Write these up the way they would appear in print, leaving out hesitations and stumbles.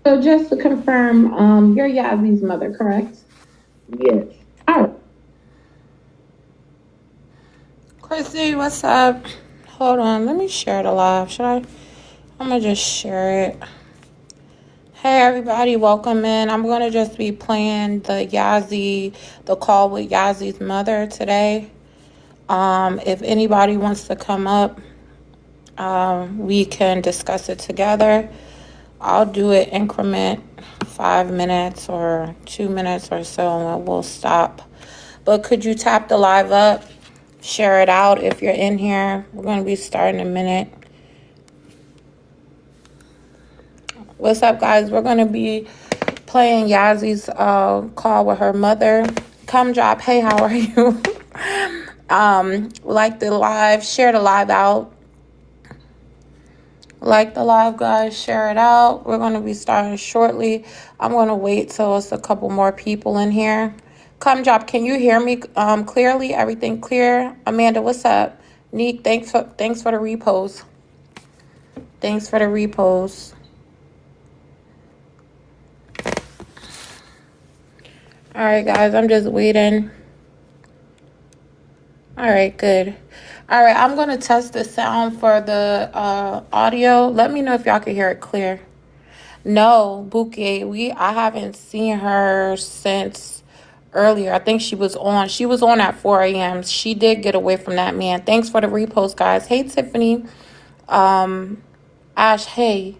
So just to confirm, you're Yazzy's mother, correct? Yes. All right. Chrissy, what's up? Hold on, let me share the live. Should I? I'm gonna just share it. Hey everybody, welcome in. I'm gonna just be playing the call with Yazzy's mother today. If anybody wants to come up, we can discuss it together. I'll do it increment 5 minutes or 2 minutes or so, and we'll stop. But could you tap the live up, share it out if you're in here? We're going to be starting in a minute. What's up, guys? We're going to be playing Yazzy's call with her mother. Come drop. Hey, how are you? Like the live, share the live out. Like the live, guys, share it out. We're going to be starting shortly. I'm going to wait till it's a couple more people in here. Come drop. Can you hear me clearly? Everything clear? Amanda, what's up? Neek, thanks for the repost. Thanks for the repost. All right, guys, I'm just waiting. All right, good. All right, I'm going to test the sound for the audio. Let me know if y'all can hear it clear. No, Bouquet, I haven't seen her since earlier. I think she was on. She was on at 4 a.m. She did get away from that man. Thanks for the repost, guys. Hey, Tiffany. Ash, hey.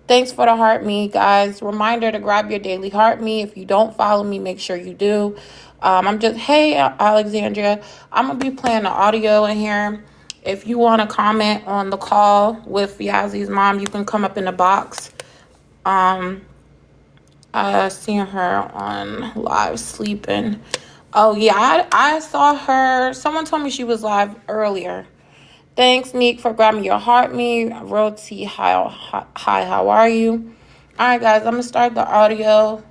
Thanks for the heart me, guys. Reminder to grab your daily heart me. If you don't follow me, make sure you do. Hey, Alexandria. I'm going to be playing the audio in here. If you want to comment on the call with Yazzy's mom, you can come up in the box. Seeing her on live sleeping. Oh, yeah, I saw her. Someone told me she was live earlier. Thanks, Neek, for grabbing your heart me. Roti, hi, how are you? All right, guys, I'm going to start the audio.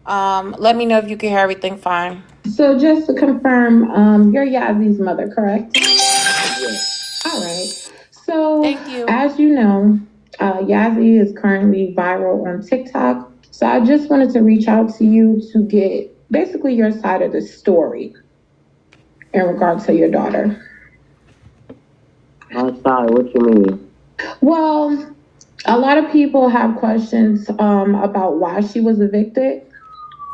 Let me know if you can hear everything fine. So just to confirm, you're Yazzy's mother, correct? Yes. All right. So Thank you. as you know, Yazzy is currently viral on TikTok. So I just wanted to reach out to you to get basically your side of the story in regards to your daughter. I'm sorry, what you mean? Well, a lot of people have questions about why she was evicted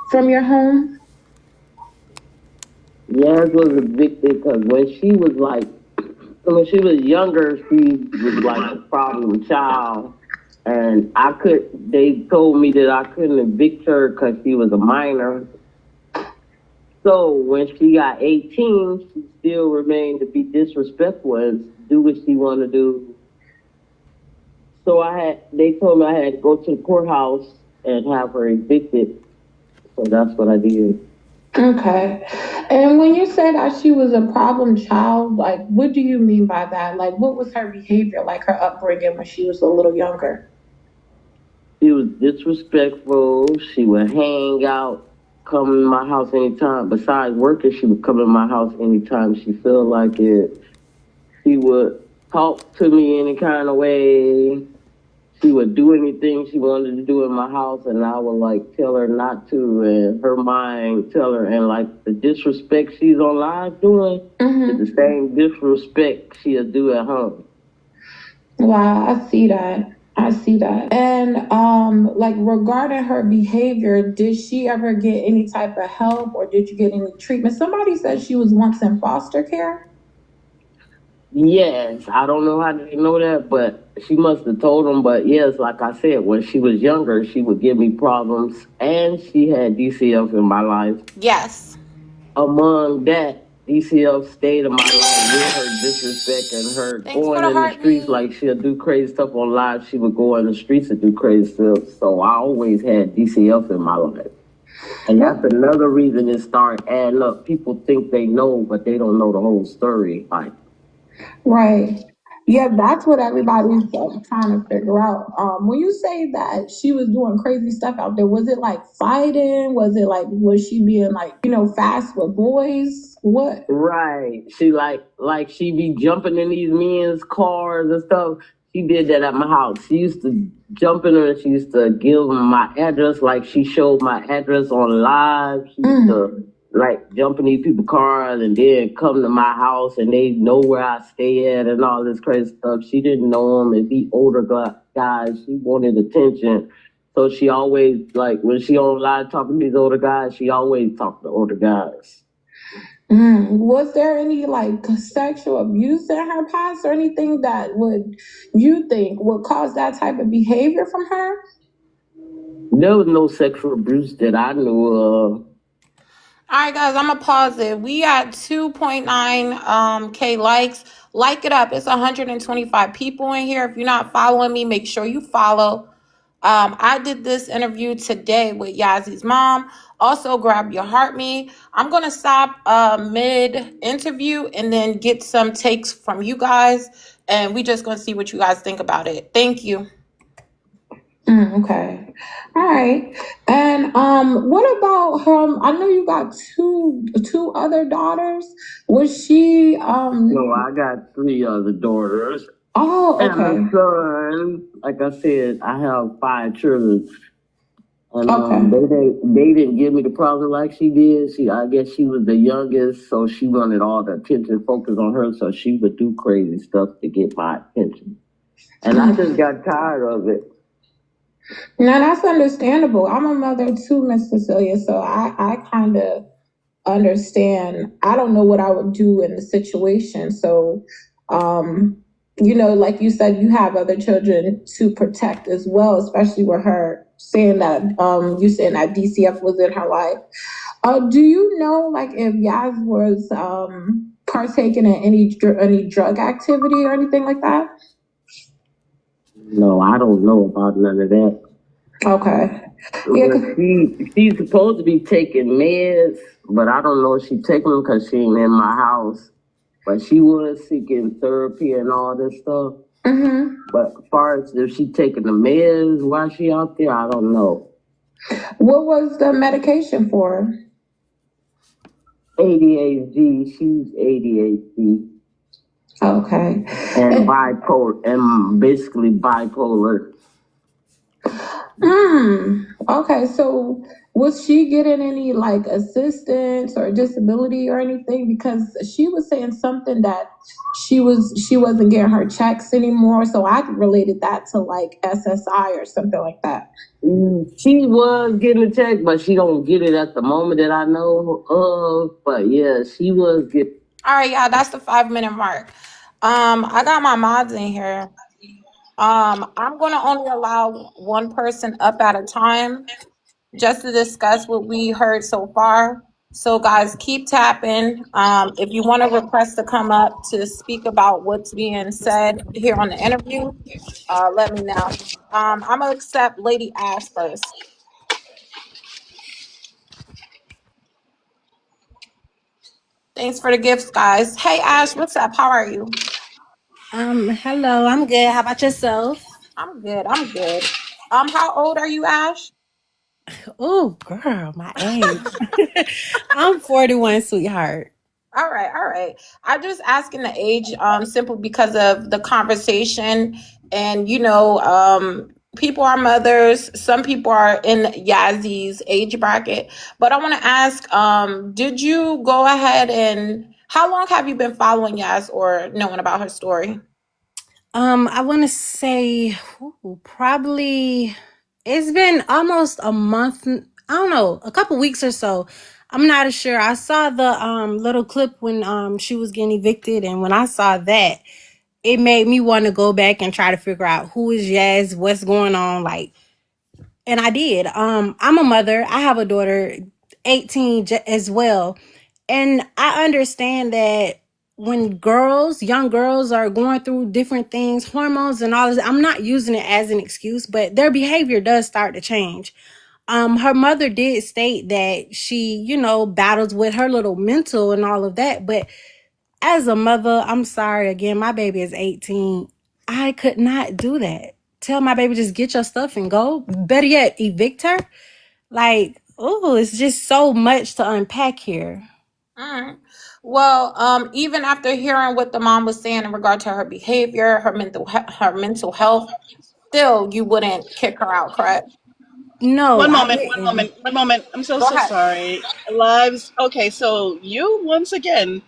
from your home. Yaz was evicted because when she was younger, she was like a problem child. And they told me that I couldn't evict her because she was a minor. So when she got 18, she still remained to be disrespectful and do what she wanted to do. So they told me I had to go to the courthouse and have her evicted. So that's what I did. Okay. And when you say that she was a problem child, like, what do you mean by that? Like, what was her behavior, like her upbringing when she was a little younger? She was disrespectful. She would hang out, come in my house anytime. Besides working, she would come in my house anytime she felt like it. She would talk to me any kind of way. She would do anything she wanted to do in my house, and I would like tell her not to, and her mind tell her, and like the disrespect she's on live doing is the same disrespect she'll do at home. Wow, I see that. I see that. And like regarding her behavior, did she ever get any type of help or did you get any treatment? Somebody said she was once in foster care. Yes, I don't know how they know that, but she must have told them. But yes, like I said, when she was younger, she would give me problems, and she had DCF in my life. Yes. Among that, DCF stayed in my life with her disrespect and her going in the streets. Like she'll do crazy stuff on live. She would go in the streets and do crazy stuff. So I always had DCF in my life. And that's another reason it started adding up. People think they know, but they don't know the whole story. Like, Right. Yeah, that's what everybody's trying to figure out. When you say that she was doing crazy stuff out there, was it like fighting? Was she being like, fast with boys? What? right. She like she be jumping in these men's cars and stuff. She did that at my house. She used to jump in there and she used to give my address, like she showed my address on live. She used to like jump in these people's cars and then come to my house and they know where I stay at and all this crazy stuff. She didn't know them and be older guys. She wanted attention. So she always, like, when she on live talking to these older guys, she always talked to older guys. Was there any like sexual abuse in her past or anything that you think would cause that type of behavior from her? There was no sexual abuse that I knew of. All right, guys, I'm gonna pause it. We at 2.9 K likes. Like it up. It's 125 people in here. If you're not following me, make sure you follow. I did this interview today with Yazzy's mom. Also, grab your heart me. I'm gonna stop mid interview and then get some takes from you guys, and we just gonna see what you guys think about it. Thank you. Okay. All right. And what about her? I know you got two other daughters. Was she No, I got 3 other daughters. Oh, okay. And a son. Like I said, I have 5 children. And they didn't give me the problem like she did. I guess she was the youngest, so she wanted all the attention focused on her, so she would do crazy stuff to get my attention. And I just got tired of it. Now that's understandable. I'm a mother too, Miss Cecilia, so I kind of understand. I don't know what I would do in the situation. So, like you said, you have other children to protect as well, especially with her saying that you saying that DCF was in her life. Do you know, like, if Yaz was partaking in any drug activity or anything like that? No, I don't know about none of that. Okay. Yeah, she's supposed to be taking meds, but I don't know if she's taking them because she ain't in my house. But she was seeking therapy and all this stuff. Mm-hmm. But as far as if she's taking the meds while she out there, I don't know. What was the medication for? ADHD. She's ADHD. Okay. And bipolar, and basically bipolar. Okay, so was she getting any like assistance or disability or anything? Because she was saying something that she wasn't getting her checks anymore. So I related that to like SSI or something like that. She was getting a check, but she don't get it at the moment that I know of. But yeah, she was getting. All right, y'all, that's the 5-minute mark. I got my mods in here. I'm gonna only allow one person up at a time just to discuss what we heard so far. So guys, keep tapping. If you want to request to come up to speak about what's being said here on the interview, let me know. I'm gonna accept Lady Ash first. Thanks for the gifts, guys. Hey Ash, what's up? How are you? Hello, I'm good. How about yourself? I'm good. How old are you, Ash? Oh, girl, my age. I'm 41, sweetheart. All right. I'm just asking the age, simply because of the conversation, and people are mothers. Some people are in Yazzy's age bracket, but I want to ask, did you go ahead and how long have you been following Yaz or knowing about her story? I want to say probably it's been almost a month. I don't know, a couple weeks or so. I'm not sure. I saw the little clip when she was getting evicted, and when I saw that, it made me want to go back and try to figure out who is Yaz, what's going on, like. And I did. I'm a mother. I have a daughter, 18 as well. And I understand that when young girls are going through different things, hormones and all this, I'm not using it as an excuse, but their behavior does start to change. Her mother did state that she, battles with her little mental and all of that. But as a mother, I'm sorry, again, my baby is 18. I could not do that. Tell my baby, just get your stuff and go. Better yet, evict her. Like, it's just so much to unpack here. Well, even after hearing what the mom was saying in regard to her behavior, her mental health, still you wouldn't kick her out, correct? No, One I moment, one wouldn't. moment, one moment. I'm so, Go so ahead. sorry. Lives. Okay, so you once again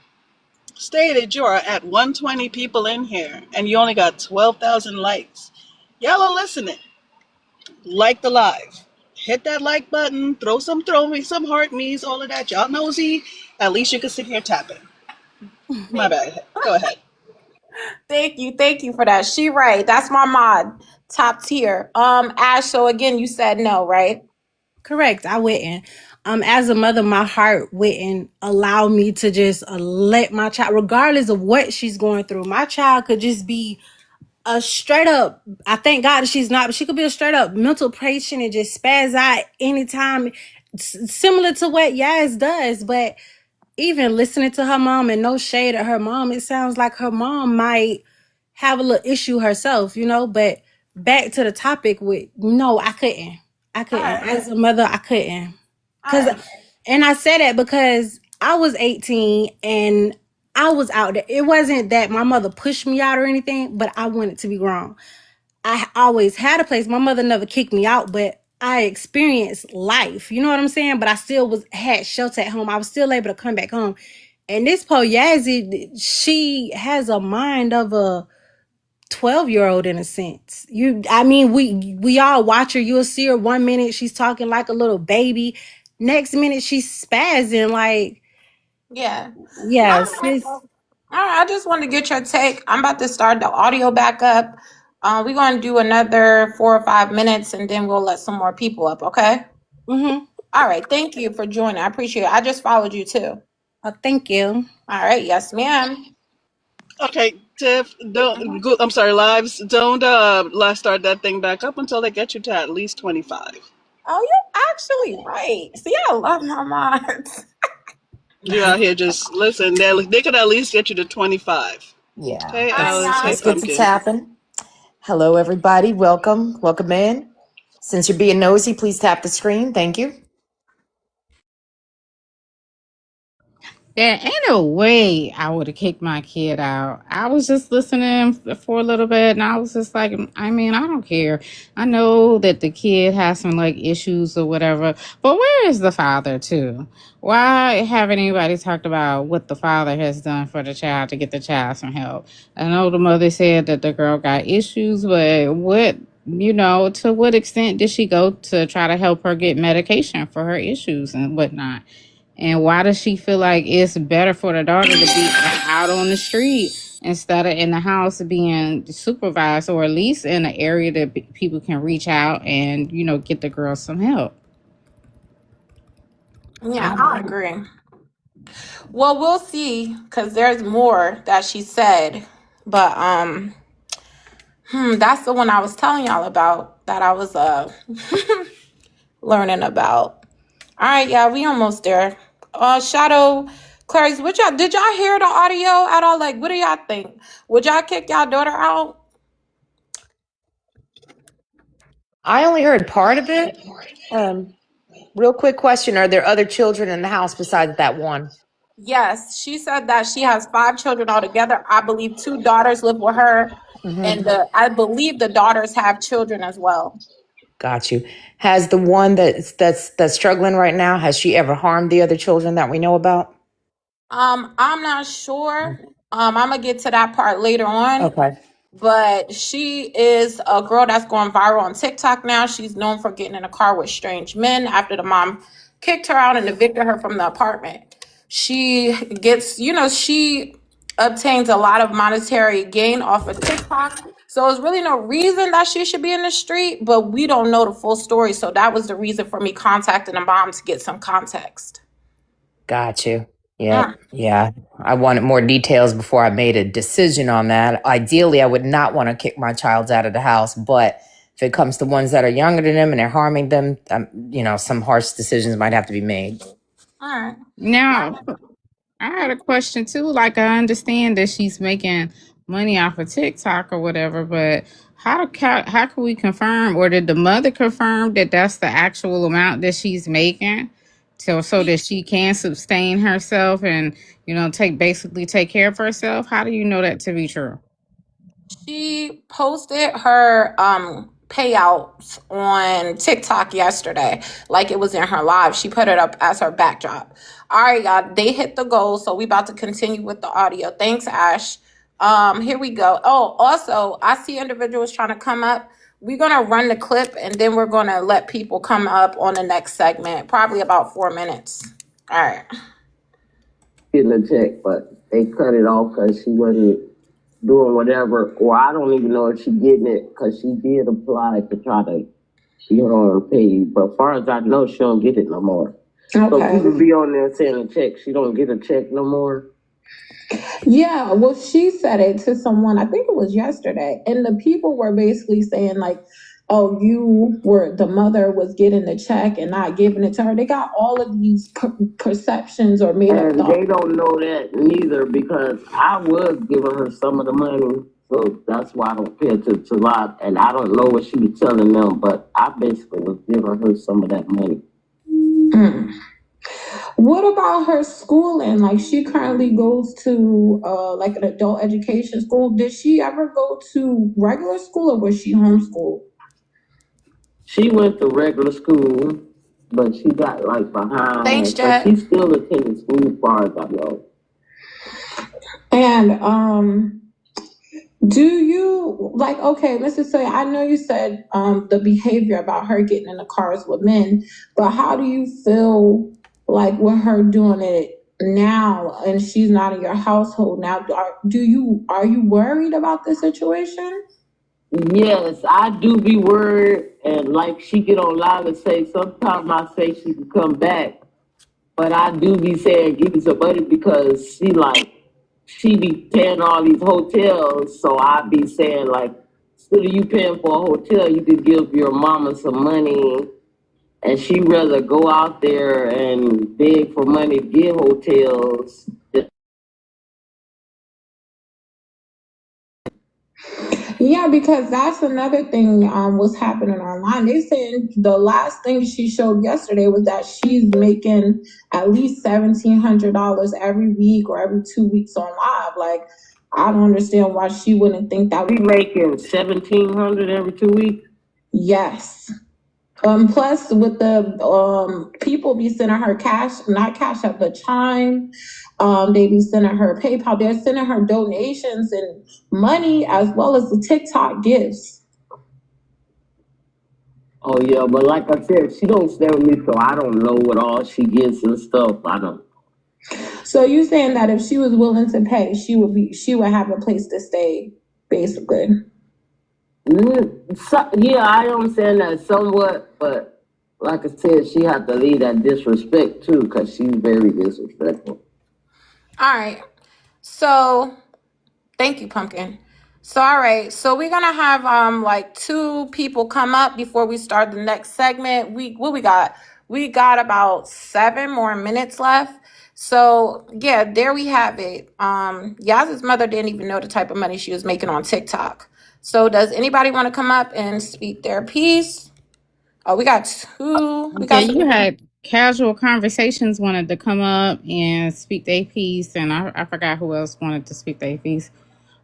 stated you're at 120 people in here and you only got 12,000 likes. Y'all are listening. Like the live. Hit that like button. Throw me some heart me's, all of that. Y'all nosy. At least you can sit here tapping. My Thank bad. Go ahead. thank you for that. She right. That's my mod, top tier. Ash. So again, you said no, right? Correct. I wouldn't. As a mother, my heart wouldn't allow me to just let my child, regardless of what she's going through, my child could just be a straight up. I thank God that she's not, but she could be a straight up mental patient and just spaz out anytime, similar to what Yaz does. But even listening to her mom, and no shade at her mom, it sounds like her mom might have a little issue herself, But back to the topic with no, I couldn't. I All couldn't. right. As a mother, I couldn't. All Cause right. and I say that because I was 18 and I was out there. It wasn't that my mother pushed me out or anything, but I wanted to be grown. I always had a place. My mother never kicked me out, but I experienced life. You know what I'm saying? But I still had shelter at home. I was still able to come back home. And this poor Yazzie, she has a mind of a 12-year-old in a sense. I mean, we all watch her. You'll see her one minute she's talking like a little baby. Next minute she's spazzing like, Yeah. yes, All right. I just wanted to get your take. I'm about to start the audio back up. We're going to do another 4 or 5 minutes and then we'll let some more people up, okay? mm-hmm. All right. Thank you for joining. I appreciate it. I just followed you too. Oh, thank you. All right. Yes, ma'am. Okay, Tiff, don't go, I'm sorry, lives. Don't start that thing back up until they get you to at least 25. Oh, you're actually right. See, I love my mods. You out here just listen. They could at least get you to 25. Yeah, Hey, All right, Alice. Hey, let's guys. get to Pumpkin. tapping. Hello, everybody. Welcome in. Since you're being nosy, please tap the screen. Thank you. There ain't no way I would have kicked my kid out. I was just listening for a little bit and I was just like, I mean, I don't care. I know that the kid has some like issues or whatever, but where is the father too? Why haven't anybody talked about what the father has done for the child to get the child some help? I know the mother said that the girl got issues, but to what extent did she go to try to help her get medication for her issues and whatnot? And why does she feel like it's better for the daughter to be out on the street instead of in the house being supervised, or at least in an area that people can reach out and, get the girl some help? Yeah, I agree. Well, we'll see because there's more that she said, but that's the one I was telling y'all about that I was learning about. All right, yeah, we almost there. Shadow, Clarice, did y'all hear the audio at all? Like, what do y'all think? Would y'all kick y'all daughter out? I only heard part of it. Real quick question. Are there other children in the house besides that one? Yes, she said that she has 5 children altogether. I believe 2 daughters live with her, and I believe the daughters have children as well. Got you. Has the one that's struggling right now, has she ever harmed the other children that we know about? I'm not sure. I'm gonna get to that part later on. Okay. But she is a girl that's going viral on TikTok now. She's known for getting in a car with strange men after the mom kicked her out and evicted her from the apartment. She she obtains a lot of monetary gain off of TikTok. So there's really no reason that she should be in the street, but we don't know the full story. So that was the reason for me contacting the mom to get some context. Got you. Yep. Yeah. I wanted more details before I made a decision on that. Ideally, I would not want to kick my child out of the house, but if it comes to ones that are younger than them and they're harming them, some harsh decisions might have to be made. All right. Now, I had a question too. Like, I understand that she's making money off of TikTok or whatever, but how can we confirm, or did the mother confirm that that's the actual amount that she's making? so that she can sustain herself and take care of herself? How do you know that to be true? She posted her payouts on TikTok yesterday, like it was in her live. She put it up as her backdrop. All right, y'all, they hit the goal, so we about to continue with the audio. Thanks, Ash. Here we go. Oh, also, I see individuals trying to come up. We're gonna run the clip and then we're gonna let people come up on the next segment, probably about 4 minutes. All right. Getting a check, but they cut it off because she wasn't doing whatever. Or I don't even know if she getting it because she did apply to try to get on paid. But as far as I know, she don't get it no more. Okay. So people be on there saying a check. She don't get a check no more. Yeah, well, she said it to someone, I think it was yesterday, and the people were basically saying, like, oh, the mother was getting the check and not giving it to her. They got all of these perceptions or made up thoughts. They don't know that neither because I was giving her some of the money. So that's why I don't pay attention to a lot. And I don't know what she was telling them, but I basically was giving her some of that money. Mm. What about her schooling? Like, she currently goes to like an adult education school. Did she ever go to regular school or was she homeschooled? She went to regular school, but she got like behind. Thanks, But Jet. she still attended school as far as I know. And do you like, okay, Mrs. Say, I know you said the behavior about her getting in the cars with men, but how do you feel like with her doing it now and she's not in your household now? Are you worried about the situation? Yes, I do be worried, and like she get on live and say, sometimes I say she can come back, but I do be saying give me some money because she be paying all these hotels, so I be saying like, instead of you paying for a hotel, you could give your mama some money, and she rather go out there and beg for money to get hotels. Yeah, because that's another thing was happening online. They saying the last thing she showed yesterday was that she's making at least $1,700 every week or every 2 weeks on live. Like, I don't understand why she wouldn't think that. We making $1,700 every 2 weeks. Yes. Plus, with the people be sending her cash, not cash up, but Chime. They be sending her PayPal. They're sending her donations and money as well as the TikTok gifts. Oh yeah, but like I said, she don't stay with me, so I don't know what all she gets and stuff. I don't. So you saying that if she was willing to pay, she would have a place to stay, basically. Yeah, I understand that somewhat, but like I said, she had to leave that disrespect too, because she's very disrespectful. All right. So thank you, Pumpkin. So all right, so we're gonna have like 2 people come up before we start the next segment. We got? We got about 7 more minutes left. So yeah, there we have it. Yaz's mother didn't even know the type of money she was making on TikTok. So does anybody want to come up and speak their piece? Oh, we got 2. We Yeah, got you had casual conversations wanted to come up and speak their piece, and I forgot who else wanted to speak their piece.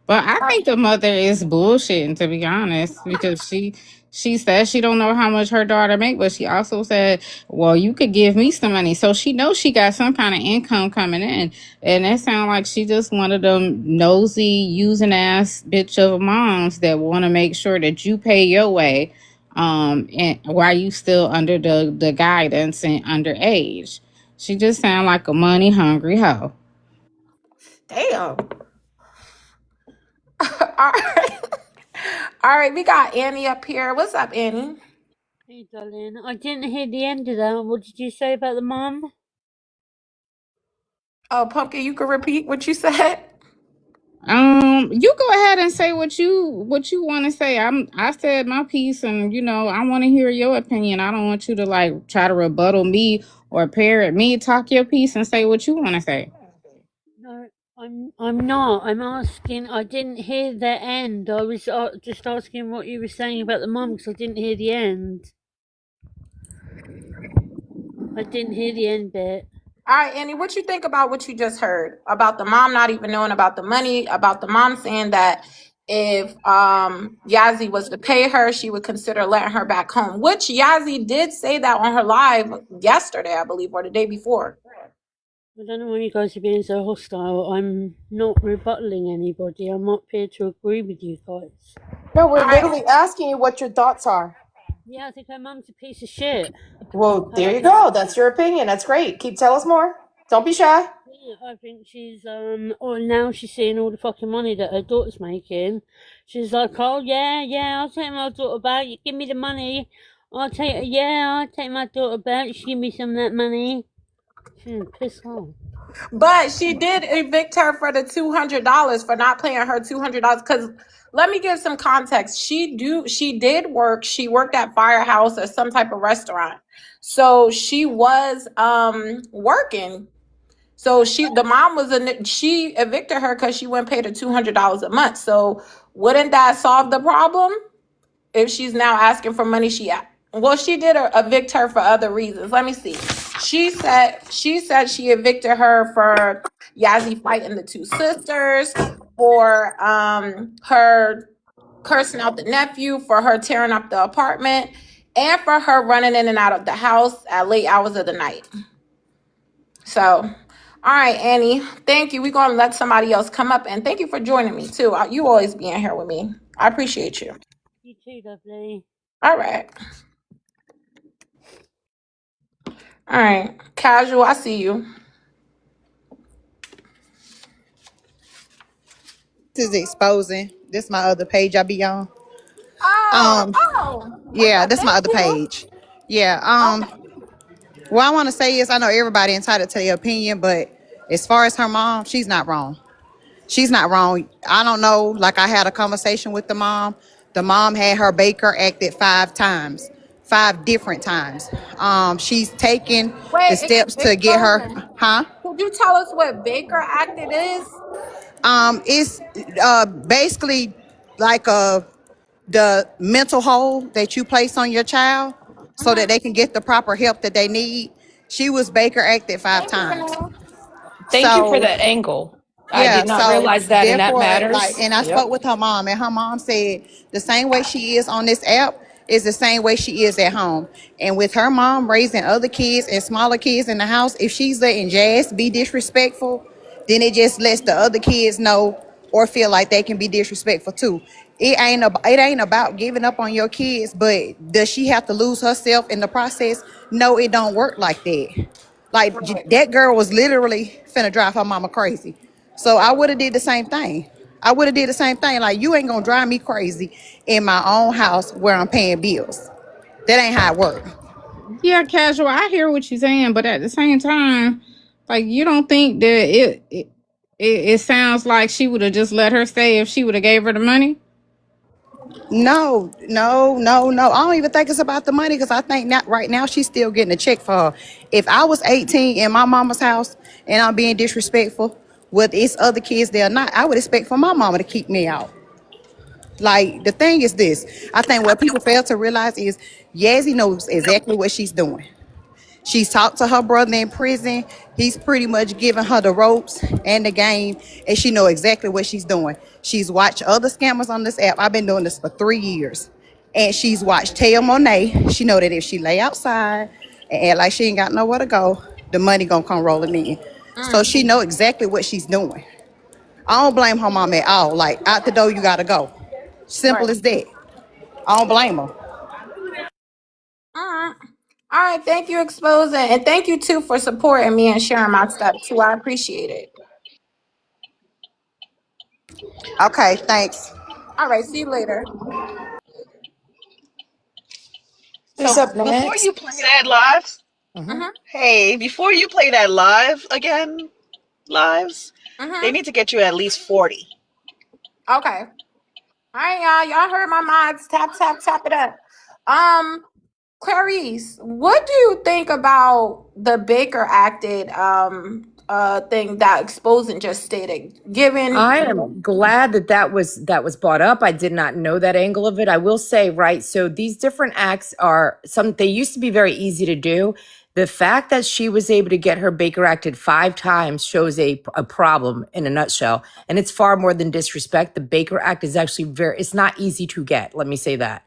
But I think the mother is bullshitting, to be honest, because she said she don't know how much her daughter make, but she also said, well, you could give me some money. So she knows she got some kind of income coming in. And it sounds like she just one of them nosy, using ass bitch of moms that want to make sure that you pay your way, and while you still under the guidance and underage. She just sound like a money hungry hoe. damn. All right. All right, we got Annie up here. What's up, Annie? Hey, darling. I didn't hear the end of that. What did you say about the mom? Oh, Pumpkin, you can repeat what you said? You go ahead and say what you want to say. I said my piece, and I want to hear your opinion. I don't want you to like try to rebuttal me or parrot me. Talk your piece and say what you want to say. No, I'm not. I'm asking. I didn't hear the end. I was just asking what you were saying about the mom because I didn't hear the end. I didn't hear the end bit. All right, Annie, what you think about what you just heard about the mom not even knowing about the money, about the mom saying that if Yazzie was to pay her, she would consider letting her back home, which Yazzie did say that on her live yesterday, I believe, or the day before. I don't know why you guys are being so hostile. I'm not rebuttaling anybody. I'm up here to agree with you guys. No, we're All right. literally asking you what your thoughts are. Yeah, I think her mum's a piece of shit. Well, there you go. That's your opinion. That's great. Tell us more. Don't be shy. I think she's or now she's seeing all the fucking money that her daughter's making. She's like, oh yeah, I'll take my daughter back. You give me the money. I'll take my daughter back. She give me some of that money. She's pissed off. But she did evict her for the $200 for not paying her $200. Because let me give some context. She did work. She worked at Firehouse or some type of restaurant. So she was working. So the mom she evicted her because she wouldn't pay the $200 a month. So wouldn't that solve the problem? If she's now asking for money, she did evict her for other reasons. Let me see. She said she evicted her for Yazzie fighting the two sisters, for her cursing out the nephew, for her tearing up the apartment, and for her running in and out of the house at late hours of the night. So, all right, Annie, thank you. We're going to let somebody else come up, and thank you for joining me too. You always being here with me. I appreciate you. You too, lovely. All right. All right. Casual, I see you. This is exposing. This is my other page I be on. Oh. Yeah, Okay, this is my thank other you. page. Yeah. Okay. What I want to say is I know everybody entitled to their opinion, but as far as her mom, she's not wrong. She's not wrong. I don't know. Like I had a conversation with the mom. The mom had her baker acted 5 times, 5 different times. She's taken the Wait, steps to get her, exposing. huh? Could you tell us what Baker acted is? It's basically like the mental hold that you place on your child so that they can get the proper help that they need. She was Baker acted 5 Thank you, times. Renee. Thank you for So that angle. I yeah, did not so realize that, and that therefore, like, matters. and I spoke Yep. with her mom, and her mom said the same way she is on this app is the same way she is at home. And with her mom raising other kids and smaller kids in the house, if she's letting Jazz be disrespectful, then it just lets the other kids know or feel like they can be disrespectful too. It ain't about giving up on your kids, but does she have to lose herself in the process? No, it don't work like that. Like that girl was literally finna drive her mama crazy. So I would have did the same thing. I would have did the same thing. Like, you ain't gonna drive me crazy in my own house where I'm paying bills. That ain't how it works. Yeah, casual. I hear what you're saying, but at the same time, like, you don't think that it sounds like she would have just let her stay if she would have gave her the money? No. I don't even think it's about the money because I think not right now she's still getting a check for her. If I was 18 in my mama's house and I'm being disrespectful with its other kids there or not, I would expect for my mama to keep me out. Like, the thing is this, I think what people fail to realize is Yazzie knows exactly what she's doing. She's talked to her brother in prison. He's pretty much giving her the ropes and the game, and she know exactly what she's doing. She's watched other scammers on this app. I've been doing this for 3 years. And she's watched Taya Monet. She know that if she lay outside and act like she ain't got nowhere to go, the money gonna come rolling in. So she know exactly what she's doing. I don't blame her mom at all. Like, out the door, you gotta go. Simple Right. as that. I don't blame her. All right. Thank you, exposing, and thank you too for supporting me and sharing my stuff too. I appreciate it. Okay, thanks. All right. See you later. Who's So up before next? you play that live, Mm-hmm. Mhm. hey, before you play that live again, lives, they Mhm. need to get you at least 40. Okay. All right, y'all. Y'all heard my mods. Tap tap tap it up. Um, Clarice, what do you think about the Baker acted thing that exposing just stated? Given I am glad that was brought up. I did not know that angle of it. I will say, right, so these different acts are some they used to be very easy to do. The fact that she was able to get her Baker acted 5 times shows a problem in a nutshell. And it's far more than disrespect. The Baker Act is actually it's not easy to get. Let me say that.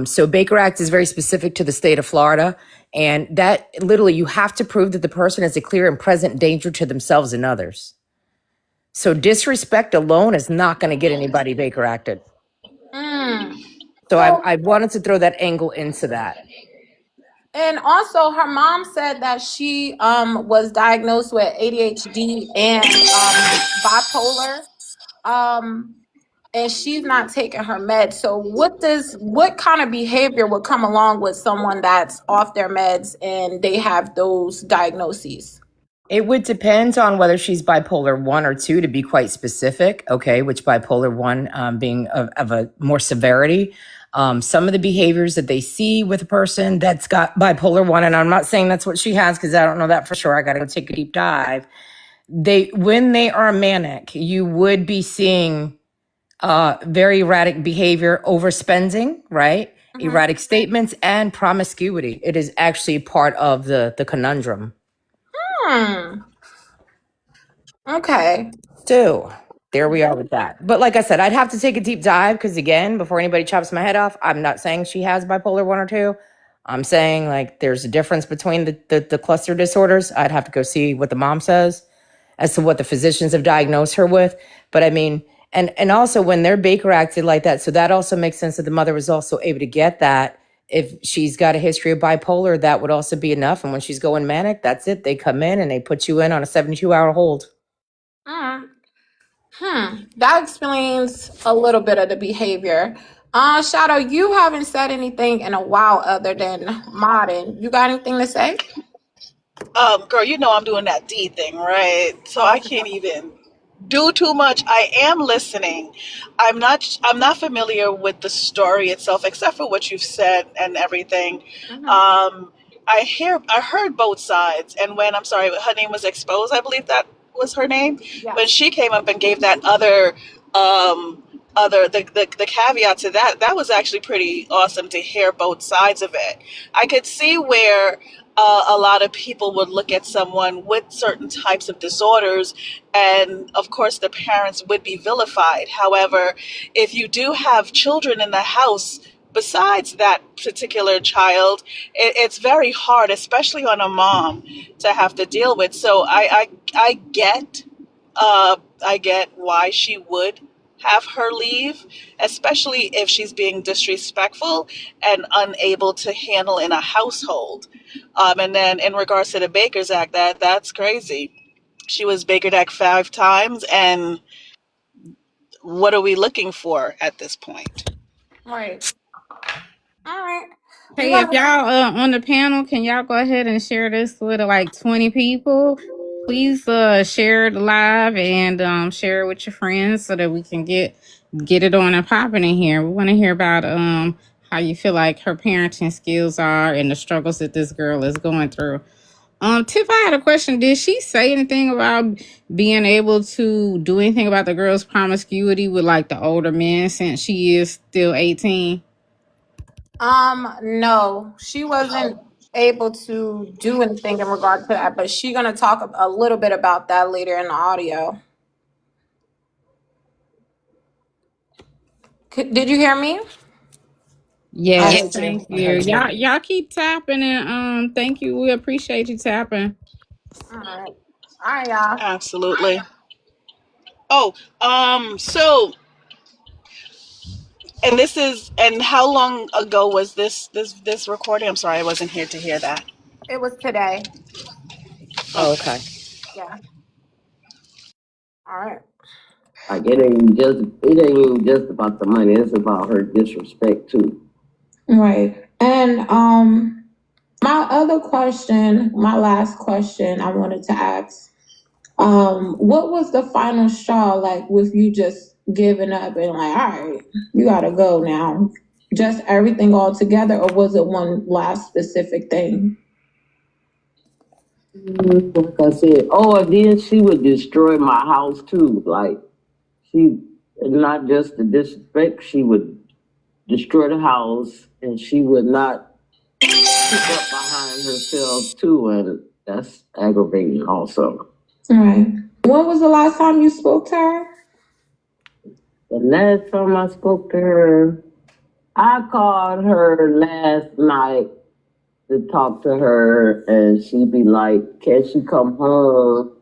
So Baker Act is very specific to the state of Florida. And that literally you have to prove that the person is a clear and present danger to themselves and others. So disrespect alone is not going to get anybody Baker acted. So I wanted to throw that angle into that. And also, her mom said that she was diagnosed with ADHD and bipolar, and she's not taking her meds. So, what kind of behavior would come along with someone that's off their meds and they have those diagnoses? It would depend on whether she's bipolar 1 or 2, to be quite specific. Okay, which bipolar 1 being of a more severity. Some of the behaviors that they see with a person that's got bipolar 1, and I'm not saying that's what she has because I don't know that for sure. I got to go take a deep dive. When they are manic, you would be seeing very erratic behavior, overspending, right? Mm-hmm. Erratic statements and promiscuity. It is actually part of the conundrum. Okay. So there we are with that. But like I said, I'd have to take a deep dive because, again, before anybody chops my head off, I'm not saying she has bipolar 1 or 2. I'm saying like there's a difference between the cluster disorders. I'd have to go see what the mom says as to what the physicians have diagnosed her with. But I mean, and also when they're Baker acted like that, so that also makes sense that the mother was also able to get that. If she's got a history of bipolar, that would also be enough. And when she's going manic, that's it. They come in and they put you in on a 72-hour hold. That explains a little bit of the behavior. Shadow, you haven't said anything in a while other than modding. You got anything to say? Girl, you know I'm doing that D thing, right? So I can't even do too much. I am listening. I'm not familiar with the story itself, except for what you've said and everything. I heard both sides, and when her name was exposed, I believe that was her name. Yeah. When she came up and gave that the caveat to that, that was actually pretty awesome to hear both sides of it. I could see where a lot of people would look at someone with certain types of disorders, and of course the parents would be vilified. However, if you do have children in the house besides that particular child, it's very hard, especially on a mom, to have to deal with. So I get why she would have her leave, especially if she's being disrespectful and unable to handle in a household. And then in regards to the Baker's Act, that's crazy. She was Baker Act 5 times, and what are we looking for at this point? Right. All right. Hey, if y'all on the panel, can y'all go ahead and share this with like 20 people? Please share the live and share it with your friends so that we can get it on and popping in here. We want to hear about how you feel like her parenting skills are and the struggles that this girl is going through. Tiff, I had a question. Did she say anything about being able to do anything about the girl's promiscuity with like the older men since she is still 18? No, she wasn't able to do anything in regard to that, but she's gonna talk a little bit about that later in the audio. Did you hear me? Yes, thank you. Y'all keep tapping and thank you. We appreciate you tapping. All right, y'all. Absolutely. Oh, so, and how long ago was this recording? I'm sorry, I wasn't here to hear that. It was today. Oh, okay. Yeah. All right. Like it ain't even just about the money. It's about her disrespect too. Right. And my other question, my last question I wanted to ask, what was the final straw like with you just giving up and like, all right, you gotta go now? Just everything all together, or was it one last specific thing? Like I said, and then she would destroy my house too. Like she, not just the disrespect, she would destroy the house, and she would not keep up behind herself too, and that's aggravating also. Right. When was the last time you spoke to her? The last time I spoke to her, I called her last night to talk to her, and she'd be like, "Can she come home?"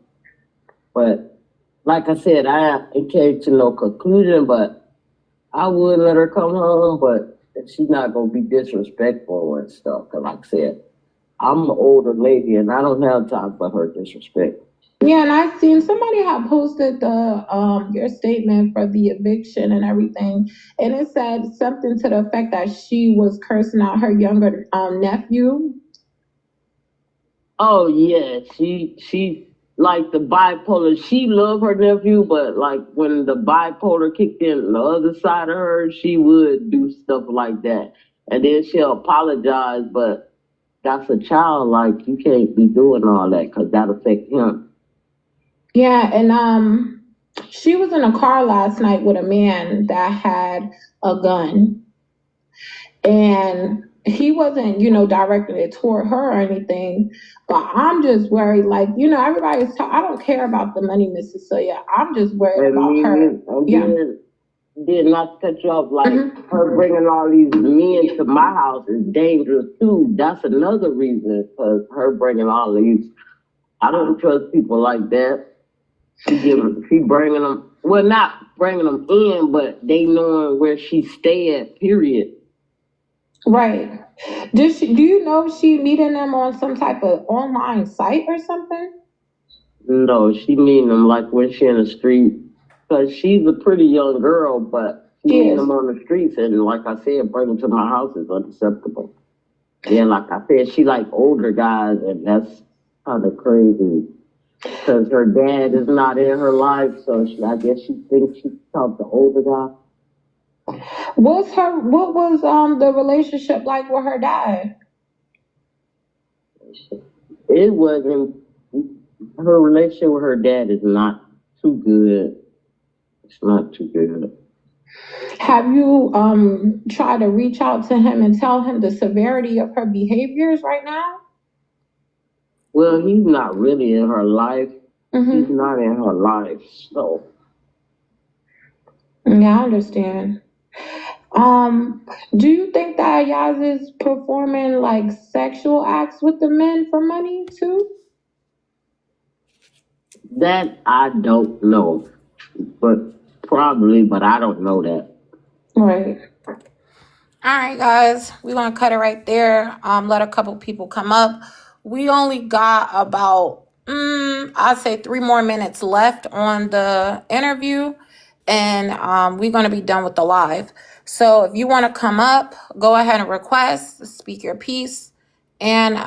But like I said, it came to no conclusion, but I would let her come home, but she's not going to be disrespectful and stuff. Because like I said, I'm an older lady, and I don't have time for her disrespect. Yeah, and I seen somebody had posted the your statement for the eviction and everything, and it said something to the effect that she was cursing out her younger nephew. Oh yeah, she like the bipolar. She loved her nephew, but like when the bipolar kicked in the other side of her, she would do stuff like that, and then she'll apologize. But that's a child. Like you can't be doing all that because that affects him. Yeah, and she was in a car last night with a man that had a gun, and he wasn't, directing it toward her or anything. But I'm just worried, like, I don't care about the money, Miss Cecilia. I'm just worried about her. Yeah. Did not to cut you off, like her bringing all these men to my house is dangerous too. That's another reason, because her bringing all these, I don't trust people like that. She bringing them, well, not bringing them in, but they knowing where she stay at, period. Right. Do you know if she meeting them on some type of online site or something? No, she meeting them like when she in the street, because she's a pretty young girl, but she meeting them on the streets, and like I said, bringing them to my house is unacceptable. Yeah, like I said, she like older guys, and that's kind of crazy. Because her dad is not in her life, so I guess she thinks she can talk to older guys. What was the relationship like with her dad? It wasn't, her relationship with her dad is not too good. It's not too good. Have you tried to reach out to him and tell him the severity of her behaviors right now? Well, he's not really in her life. He's not in her life, so. Yeah, I understand. Do you think that Yaz is performing like sexual acts with the men for money too? That I don't know, but probably, but I don't know that. Right. All right, guys, we're gonna cut it right there. Let a couple people come up. We only got about I'd say 3 more minutes left on the interview, and we're gonna be done with the live. So if you want to come up, go ahead and request, speak your piece, and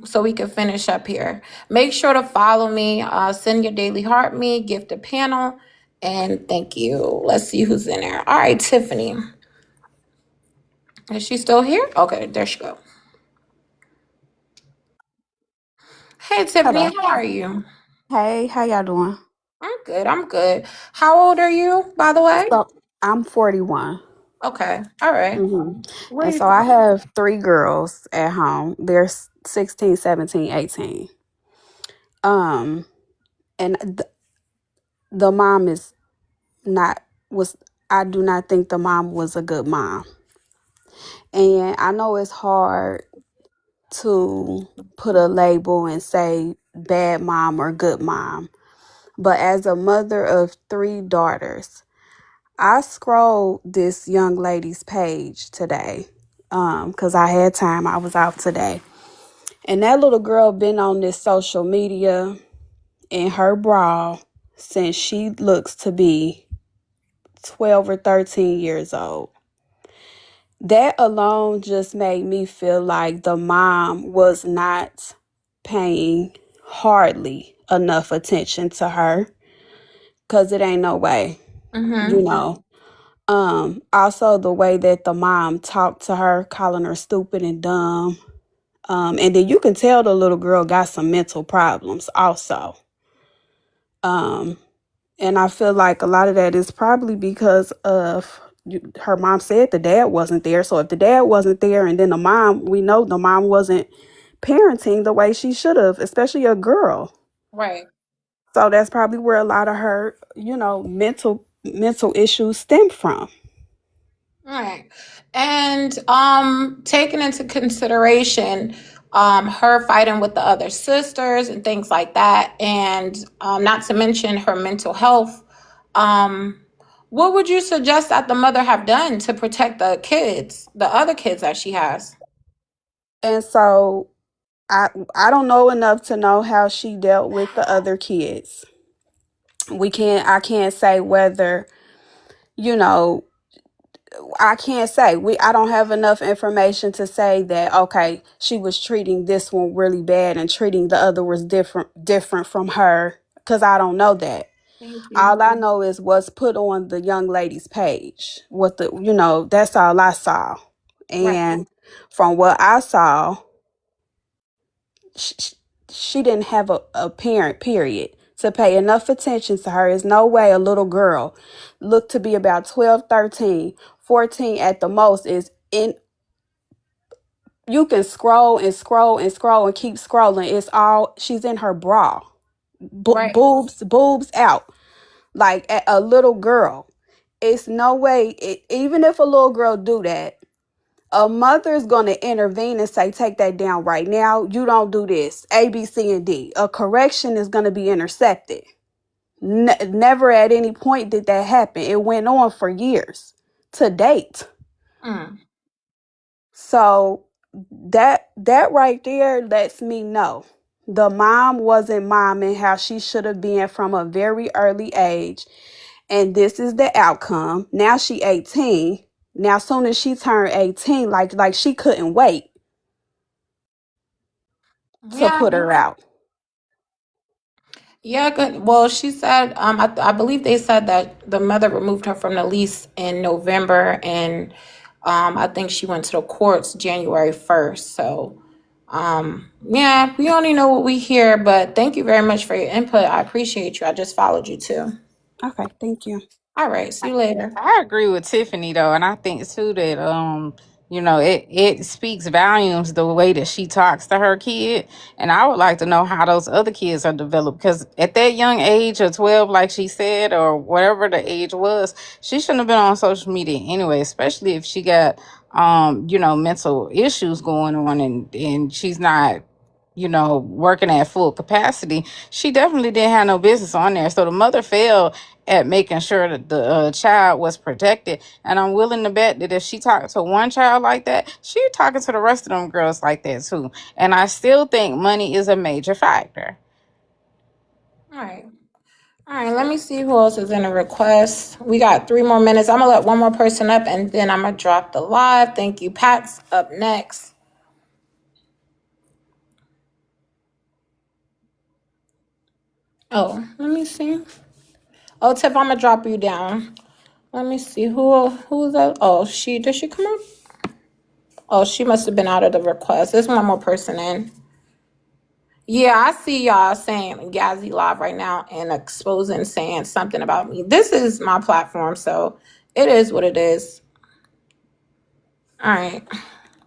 so we can finish up here. Make sure to follow me. Send your daily heart me, gift a panel, and thank you. Let's see who's in there. All right, Tiffany. Is she still here? Okay, there she go. Hey, Tiffany, Hello. how are you? Hey, how y'all doing? I'm good. I'm good. How old are you, by the way? So I'm 41. Okay. All right. Where And you so I have 3 girls at home. They're 16, 17, 18. Um, and the mom is not was I do not think the mom was a good mom. And I know it's hard to put a label and say bad mom or good mom. But as a mother of 3 daughters, I scrolled this young lady's page today because I had time. I was out today. And that little girl been on this social media in her bra since she looks to be 12 or 13 years old. That alone just made me feel like the mom was not paying hardly enough attention to her, because it ain't no way, you know. Also the way that the mom talked to her, calling her stupid and dumb. And then you can tell the little girl got some mental problems also. And I feel like a lot of that is probably because of her mom said the dad wasn't there. So if the dad wasn't there, and then the mom, we know the mom wasn't parenting the way she should have, especially a girl. Right. So that's probably where a lot of her, mental issues stem from. All right. And taking into consideration her fighting with the other sisters and things like that, and not to mention her mental health, um, what would you suggest that the mother have done to protect the kids, the other kids that she has? And so I don't know enough to know how she dealt with the other kids. I can't say whether, you know, I can't say I don't have enough information to say that okay, she was treating this one really bad and treating the other was different from her, because I don't know that. Thank you. All I know is what's put on the young lady's page. That's all I saw. Right. And from what I saw, she, she didn't have a parent, period, to pay enough attention to her. There's no way a little girl looked to be about 12, 13, 14 at the most is in. You can scroll and scroll and scroll and keep scrolling. It's all, she's in her bra. Right. Boobs out. Like a little girl. It's no way, even if a little girl do that, a mother is going to intervene and say, take that down right now. You don't do this. A, B, C, and D. A correction is going to be intercepted. Never at any point did that happen. It went on for years to date. Mm. So that right there lets me know the mom wasn't momming how she should have been from a very early age. And this is the outcome. Now she 18. Now soon as she turned 18, like she couldn't wait to Yeah. put her out. Yeah, good. Well, she said, I believe they said that the mother removed her from the lease in November, and I think she went to the courts January 1st. So, yeah, we only know what we hear, but thank you very much for your input. I appreciate you. I just followed you too. Okay, thank you. All right, see you later. I agree with Tiffany though, and I think too that it speaks volumes the way that she talks to her kid, and I would like to know how those other kids are developed, because at that young age of 12, like she said, or whatever the age was, she shouldn't have been on social media anyway, especially if she got mental issues going on, and she's not working at full capacity. She definitely didn't have no business on there. So the mother failed at making sure that the child was protected. And I'm willing to bet that if she talked to one child like that, she talking to the rest of them girls like that too. And I still think money is a major factor. All right. All right, let me see who else is in a request. We got 3 more minutes. I'm going to let one more person up, and then I'm going to drop the live. Thank you. Pat's up next. Oh, let me see. Oh, Tiff, I'm going to drop you down. Let me see. Who's that? Oh, did she come up? Oh, she must have been out of the request. There's one more person in. Yeah, I see y'all saying Yazzy live right now and exposing, saying something about me. This is my platform, so it is what it is. All right.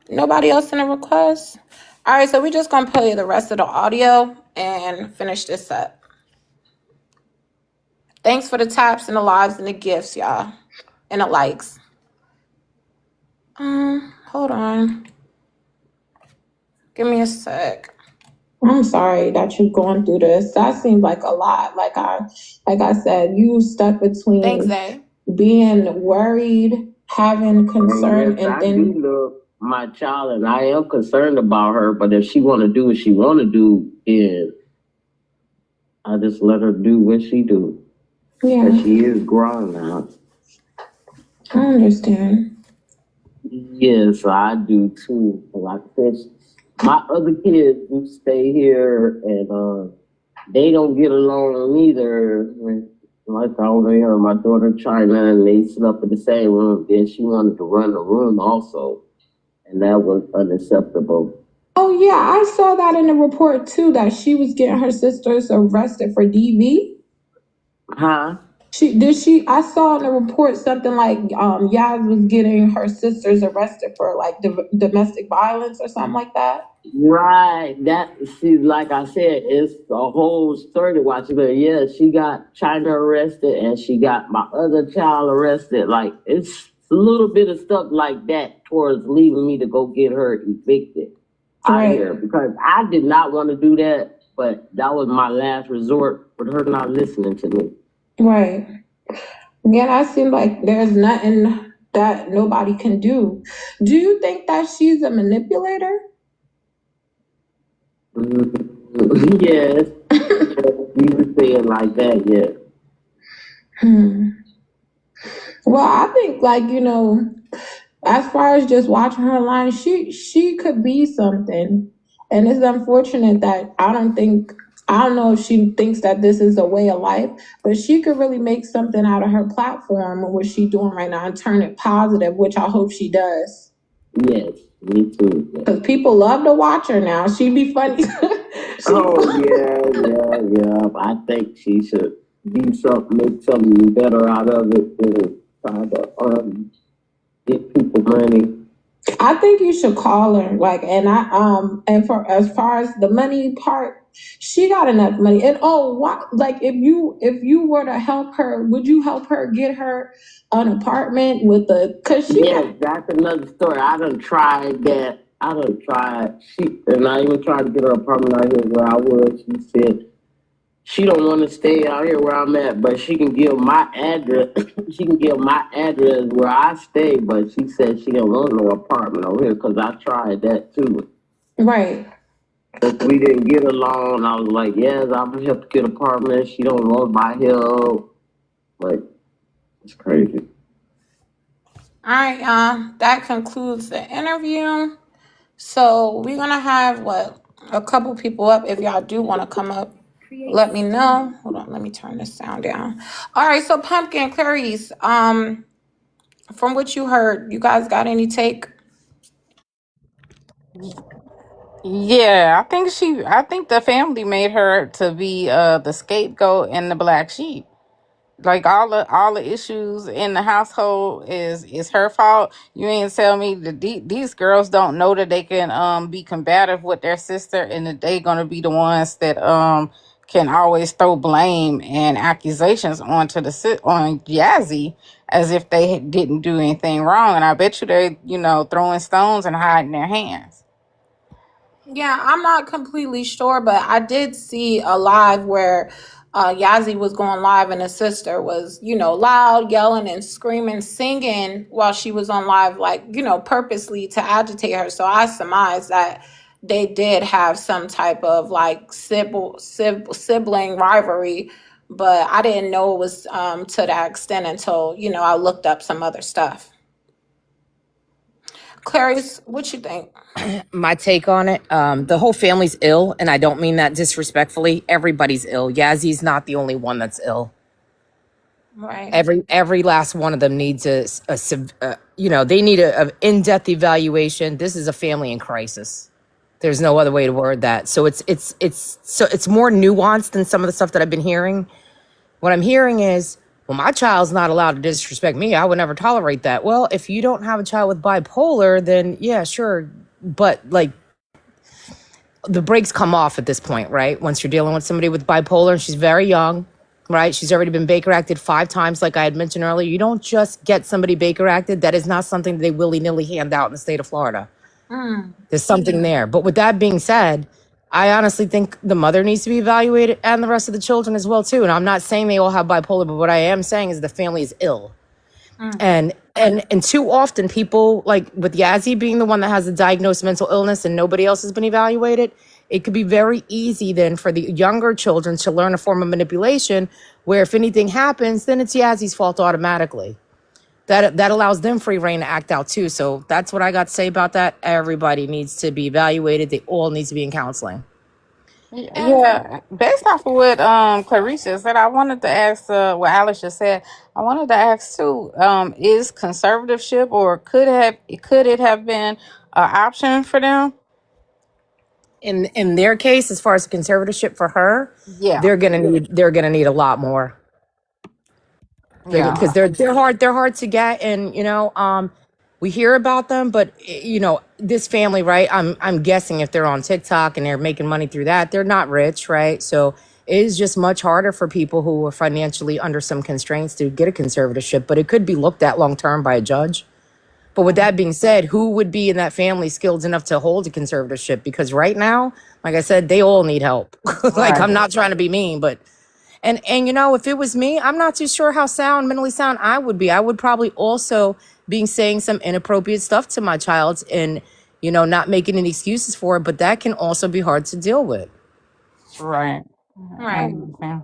Nobody else in a request? All right, so we're just going to play the rest of the audio and finish this up. Thanks for the taps and the lives and the gifts, y'all, and the likes. Hold on. Give me a sec. I'm sorry that you're going through this. That seems like a lot. Like I said, you stuck between being worried, having concern, and then I do love my child, and I am concerned about her. But if she want to do what she want to do, then I just let her do what she do. Yeah, she is grown now. I understand. Yes, I do too. Like I said, my other kids do stay here, and they don't get along either. Like I overheard my daughter China, and they slept in the same room. Then she wanted to run the room also, and that was unacceptable. Oh yeah, I saw that in the report too. That she was getting her sisters arrested for DV. Huh? I saw in the report something like Yaz was getting her sisters arrested for like domestic violence or something like that. Right. That, see, like I said, it's a whole story to watch. But yeah, she got China arrested and she got my other child arrested. Like, it's a little bit of stuff like that towards leaving me to go get her evicted out here, because I did not want to do that, but that was my last resort with her not listening to me. Right. Yeah, that seems like there's nothing that nobody can do. Do you think that she's a manipulator? Yes. You were saying like that, yeah. Well, I think like, as far as just watching her line, she could be something. And it's unfortunate that I don't know if she thinks that this is a way of life, but she could really make something out of her platform and what she's doing right now and turn it positive, which I hope she does. Yes, me too. Because people love to watch her now. She be funny. Yeah. I think she should do something, make something better out of it than try to get people money. I think you should call her, like, and for as far as the money part, she got enough money. And what, like, if you were to help her, would you help her get her an apartment with cause she that's another story. I done tried that. And I even tried to get her apartment out here where I was. She said she don't want to stay out here where I'm at, but she can give my address. She can give my address where I stay, but she said she don't want no apartment over here because I tried that too. Right. But we didn't get along. I was like, yes, I'm gonna help get an apartment. She don't want my help. Like, it's crazy. All right, y'all. That concludes the interview. So we're gonna have a couple people up. If y'all do want to come up, let me know. Hold on, let me turn this sound down. All right, so Pumpkin, Clarice, from what you heard, you guys got any take? Yeah, I think the family made her to be the scapegoat and the black sheep. Like all the issues in the household is her fault. You ain't tell me that these girls don't know that they can be combative with their sister, and that they gonna be the ones that can always throw blame and accusations onto on Yazzie as if they didn't do anything wrong. And I bet you they throwing stones and hiding their hands. Yeah, I'm not completely sure, but I did see a live where Yazzie was going live and his sister was, loud, yelling and screaming, singing while she was on live, like, purposely to agitate her. So I surmise that they did have some type of like sibling rivalry, but I didn't know it was to that extent until, I looked up some other stuff. Clarice, what you think? My take on it, the whole family's ill, and I don't mean that disrespectfully. Everybody's ill. Yazzy's not the only one that's ill. Right. Every last one of them needs they need a in-depth evaluation. This is a family in crisis. There's no other way to word that. So it's more nuanced than some of the stuff that I've been hearing. What I'm hearing is, well, my child's not allowed to disrespect me. I would never tolerate that. Well, if you don't have a child with bipolar, then yeah, sure. But like, the brakes come off at this point, right? Once you're dealing with somebody with bipolar and she's very young, right? She's already been Baker acted 5 times, like I had mentioned earlier. You don't just get somebody Baker acted. That is not something that they willy-nilly hand out in the state of Florida. There's something there. But with that being said, I honestly think the mother needs to be evaluated and the rest of the children as well, too. And I'm not saying they all have bipolar, but what I am saying is the family is ill. And too often people, like with Yazzie being the one that has a diagnosed mental illness and nobody else has been evaluated, it could be very easy then for the younger children to learn a form of manipulation where if anything happens, then it's Yazzie's fault automatically. That allows them free reign to act out too. So that's what I got to say about that. Everybody needs to be evaluated. They all need to be in counseling. Yeah, based off of what Clarissa said, I wanted to ask what Alice just said. I wanted to ask too, is conservatorship or could it have been an option for them? In their case, as far as conservatorship for her, Yeah. they're gonna need a lot more. because Yeah. they're hard to get, and we hear about them, but this family, right? I'm guessing if they're on TikTok and they're making money through that, they're not rich, right? So it is just much harder for people who are financially under some constraints to get a conservatorship, but it could be looked at long term by a judge. But with that being said, who would be in that family skilled enough to hold a conservatorship? Because right now, like I said, they all need help. Like, Right. I'm not trying to be mean, but and if it was me, I'm not too sure how mentally sound I would be. I would probably also be saying some inappropriate stuff to my child and not making any excuses for it. But that can also be hard to deal with. Right. I Right. understand.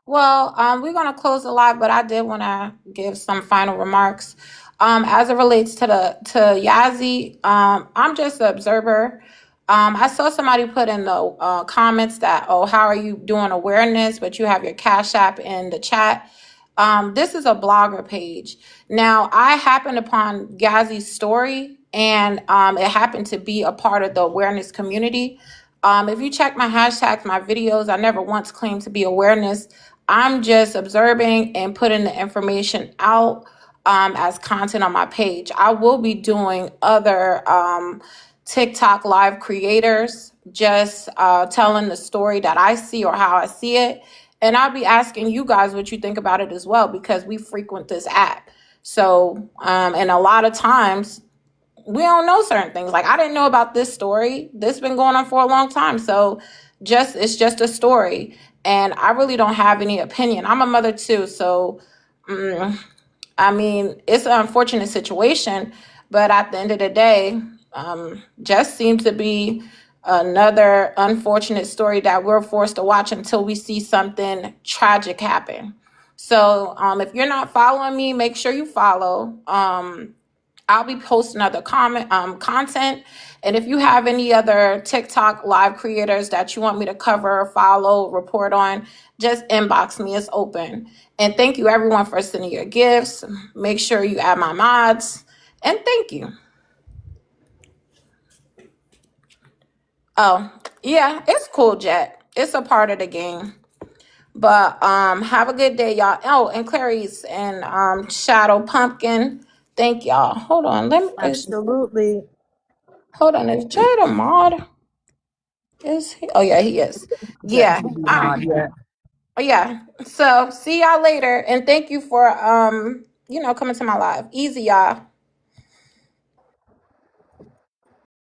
Well, we're gonna close the live, but I did want to give some final remarks. As it relates to Yazzie, I'm just an observer. I saw somebody put in the comments that, oh, how are you doing awareness, but you have your Cash App in the chat. This is a blogger page. Now, I happened upon Yazzy's story, and it happened to be a part of the awareness community. If you check my hashtags, my videos, I never once claimed to be awareness. I'm just observing and putting the information out as content on my page. I will be doing other TikTok live creators, just telling the story that I see or how I see it. And I'll be asking you guys what you think about it as well, because we frequent this app. So, and a lot of times we don't know certain things. Like, I didn't know about this story. This been going on for a long time. So it's just a story. And I really don't have any opinion. I'm a mother too. So, I mean, it's an unfortunate situation, but at the end of the day, just seems to be another unfortunate story that we're forced to watch until we see something tragic happen. So, if you're not following me, make sure you follow. I'll be posting other content. And if you have any other TikTok live creators that you want me to cover, follow, report on, just inbox me. It's open. And thank you everyone for sending your gifts. Make sure you add my mods. And thank you. Oh, yeah, it's cool, Jet. It's a part of the game. But have a good day, y'all. Oh, and Clarice and Shadow Pumpkin. Thank y'all. Hold on. Absolutely. Hold on. Is Jet a mod? Is he? Oh yeah, he is. Jet Yeah. should be a mod, yeah. Oh yeah. So see y'all later. And thank you for coming to my live. Easy, y'all.